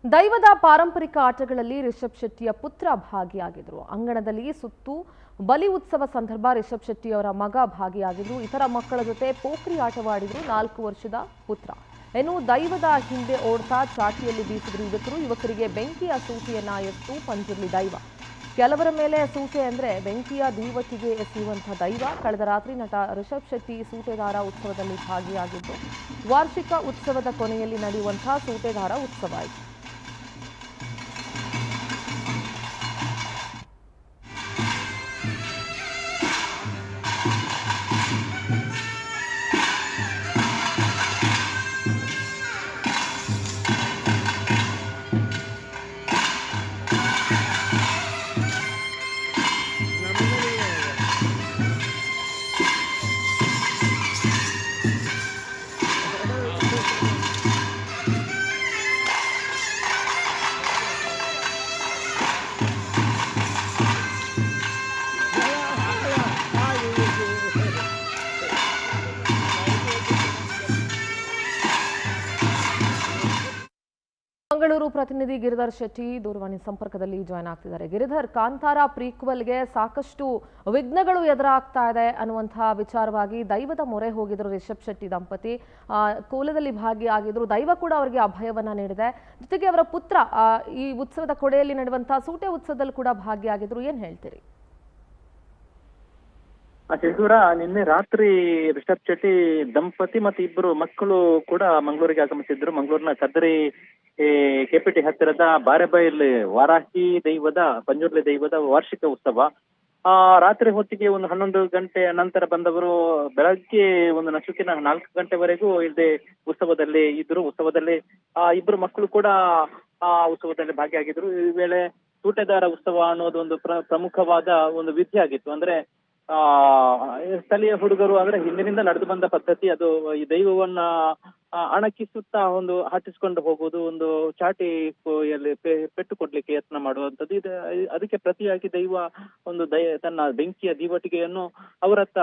ದೈವದ ಪಾರಂಪರಿಕ ಆಟಗಳಲ್ಲಿ ರಿಷಬ್ ಶೆಟ್ಟಿಯ ಪುತ್ರ ಭಾಗಿಯಾಗಿದ್ದರು. ಅಂಗಣದಲ್ಲಿ ಸುತ್ತು ಬಲಿ ಉತ್ಸವ ಸಂದರ್ಭ ರಿಷಬ್ ಶೆಟ್ಟಿ ಅವರ ಮಗ ಭಾಗಿಯಾಗಿದ್ದು, ಇತರ ಮಕ್ಕಳ ಜೊತೆ ಪೋಖ್ರಿ ಆಟವಾಡಿದ್ರು 4 ವರ್ಷದ ಪುತ್ರ. ಇನ್ನು ದೈವದ ಹಿಂದೆ ಓಡ್ತಾ ಚಾಟಿಯಲ್ಲಿ ಬೀಸಿದ್ರು ಯುವಕರಿಗೆ ಬೆಂಕಿಯ ಸೂಟೆಯನ್ನ ಎತ್ತು ಪಂಜುರ್ಲಿ ದೈವ. ಕೆಲವರ ಮೇಲೆ ಸೂಟೆ ಅಂದ್ರೆ ಬೆಂಕಿಯ ದೀವಟಿಗೆ ಎಸೆಯುವಂತಹ ದೈವ. ಕಳೆದ ರಾತ್ರಿ ನಟ ರಿಷಬ್ ಶೆಟ್ಟಿ ಸೂಟೆದಾರ ಉತ್ಸವದಲ್ಲಿ ಭಾಗಿಯಾಗಿದ್ದು, ವಾರ್ಷಿಕ ಉತ್ಸವದ ಕೊನೆಯಲ್ಲಿ ನಡೆಯುವಂತಹ ಸೂಟೆದಾರ ಉತ್ಸವ ಇದು. ಮಂಗಳೂರು ಪ್ರತಿನಿಧಿ ಗಿರಿಧರ್ ಶೆಟ್ಟಿ ದೂರವಾಣಿ ಸಂಪರ್ಕದಲ್ಲಿ ಜಾಯ್ನ್ ಆಗ್ತಿದ್ದಾರೆ. ಗಿರಿಧರ್, ಕಾಂತಾರ ಪ್ರೀಕ್ವೆಲ್ಗೆ ಸಾಕಷ್ಟು ವಿಘ್ನಗಳು ಎದುರಾಗ್ತಾ ಇದೆ ಅನ್ನುವಂತಹ ವಿಚಾರವಾಗಿ ದೈವದ ಮೊರೆ ಹೋಗಿದ್ರು ರಿಷಬ್ ಶೆಟ್ಟಿ ದಂಪತಿ. ಕೋಲದಲ್ಲಿ ಭಾಗಿಯಾಗಿದ್ರು. ದೈವ ಕೂಡ ಅವರಿಗೆ ಅಭಯವನ್ನ ನೀಡಿದೆ. ಜೊತೆಗೆ ಅವರ ಪುತ್ರ ಈ ಉತ್ಸವದ ಕೊಡೆಯಲ್ಲಿ ನಡೆಯುವಂತಹ ಸೂಟೆ ಉತ್ಸವದಲ್ಲಿ ಕೂಡ ಭಾಗಿಯಾಗಿದ್ರು. ಏನ್ ಹೇಳ್ತೀರಿ? ಚಂದೂರ, ನಿನ್ನೆ ರಾತ್ರಿ ರಿಷಬ್ ಶೆಟ್ಟಿ ದಂಪತಿ ಮತ್ತೆ ಇಬ್ಬರು ಮಕ್ಕಳು ಕೂಡ ಮಂಗಳೂರಿಗೆ ಆಗಮಿಸಿದ್ರು. ಮಂಗಳೂರಿನ ಕದ್ರಿ ಕೆಪಿಟಿ ಹತ್ತಿರದ ಬಾರೆಬೈಲ್ ವಾರಾಹಿ ದೈವದ ಪಂಜುರ್ಲಿ ದೈವದ ವಾರ್ಷಿಕ ಉತ್ಸವ. ರಾತ್ರಿ ಹೊತ್ತಿಗೆ ಒಂದು 11 ಗಂಟೆ ನಂತರ ಬಂದವರು ಬೆಳಗ್ಗೆ ಒಂದು ನಸುಕಿನ 4 ಗಂಟೆವರೆಗೂ ಇಲ್ಲಿ ಉತ್ಸವದಲ್ಲಿ ಇದ್ರು. ಉತ್ಸವದಲ್ಲಿ ಇಬ್ಬರು ಮಕ್ಕಳು ಕೂಡ ಉತ್ಸವದಲ್ಲಿ ಭಾಗಿಯಾಗಿದ್ರು. ಈ ವೇಳೆ ಸೂಟೆದಾರ ಉತ್ಸವ ಅನ್ನೋದು ಒಂದು ಪ್ರಮುಖವಾದ ಒಂದು ವಿಧಿ ಆಗಿತ್ತು. ಅಂದ್ರೆ ಸ್ಥಳೀಯ ಹುಡುಗರು ಅಂದ್ರೆ ಹಿಂದಿನಿಂದ ನಡೆದು ಬಂದ ಪದ್ಧತಿ ಅದು. ಈ ದೈವವನ್ನ ಅಣಕಿಸುತ್ತಾ ಒಂದು ಹಾಟಿಸ್ಕೊಂಡು ಹೋಗುವುದು, ಒಂದು ಚಾಟಿ ಪೆಟ್ಟು ಕೊಡ್ಲಿಕ್ಕೆ ಯತ್ನ ಮಾಡುವಂಥದ್ದು. ಅದಕ್ಕೆ ಪ್ರತಿಯಾಗಿ ದೈವ ಒಂದು ತನ್ನ ಬೆಂಕಿಯ ದೀವಟಿಗೆಯನ್ನು ಅವರತ್ತ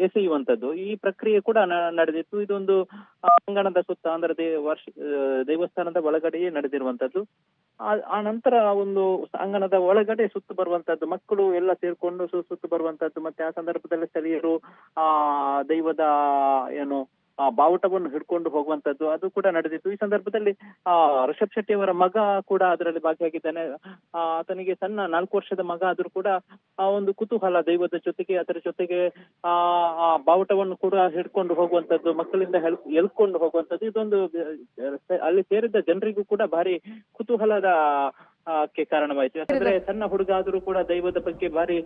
ಎಸೆಯುವಂಥದ್ದು. ಈ ಪ್ರಕ್ರಿಯೆ ಕೂಡ ನಡೆದಿತ್ತು. ಇದೊಂದು ಅಂಗಣದ ಸುತ್ತ ಅಂದ್ರೆ ದೇವಸ್ಥಾನದ ಒಳಗಡೆಯೇ ನಡೆದಿರುವಂತದ್ದು. ಆ ನಂತರ ಒಂದು ಅಂಗಣದ ಒಳಗಡೆ ಸುತ್ತು ಬರುವಂತದ್ದು, ಮಕ್ಕಳು ಎಲ್ಲ ಸೇರ್ಕೊಂಡು ಸುತ್ತು ಬರುವಂತದ್ದು. ಮತ್ತೆ ಆ ಸಂದರ್ಭದಲ್ಲಿ ಸ್ಥಳೀಯರು ದೈವದ ಬಾವುಟವನ್ನು ಹಿಡ್ಕೊಂಡು ಹೋಗುವಂತದ್ದು ಅದು ಕೂಡ ನಡೆದಿತ್ತು. ಈ ಸಂದರ್ಭದಲ್ಲಿ ರಿಷಬ್ ಶೆಟ್ಟಿ ಅವರ ಮಗ ಕೂಡ ಅದರಲ್ಲಿ ಭಾಗಿಯಾಗಿದ್ದಾನೆ. ಆತನಿಗೆ ಸಣ್ಣ 4 ವರ್ಷದ ಮಗ ಆದ್ರೂ ಕೂಡ ಒಂದು ಕುತೂಹಲ ದೈವದ ಜೊತೆಗೆ, ಅದರ ಜೊತೆಗೆ ಬಾವುಟವನ್ನು ಕೂಡ ಹಿಡ್ಕೊಂಡು ಹೋಗುವಂತದ್ದು, ಮಕ್ಕಳಿಂದ ಎಳ್ಕೊಂಡು ಹೋಗುವಂತದ್ದು. ಇದೊಂದು ಅಲ್ಲಿ ಸೇರಿದ್ದ ಜನರಿಗೂ ಕೂಡ ಭಾರಿ ಕುತೂಹಲದ ಕಾರಣವಾಯಿತು. ಯಾಕಂದ್ರೆ ಸಣ್ಣ ಹುಡುಗ ಆದ್ರೂ ಕೂಡ ದೈವದ ಬಗ್ಗೆ ಭಾರಿ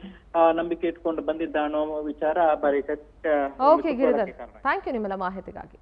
ನಂಬಿಕೆ ಇಟ್ಕೊಂಡು ಬಂದಿದ್ದ ಅನ್ನೋ ವಿಚಾರ ಭಾರಿ ಓಕೆ ಗಿರಿಧರ್, ಥ್ಯಾಂಕ್ ಯು ನಿಮ್ಮೆಲ್ಲ ಮಾಹಿತಿಗಾಗಿ.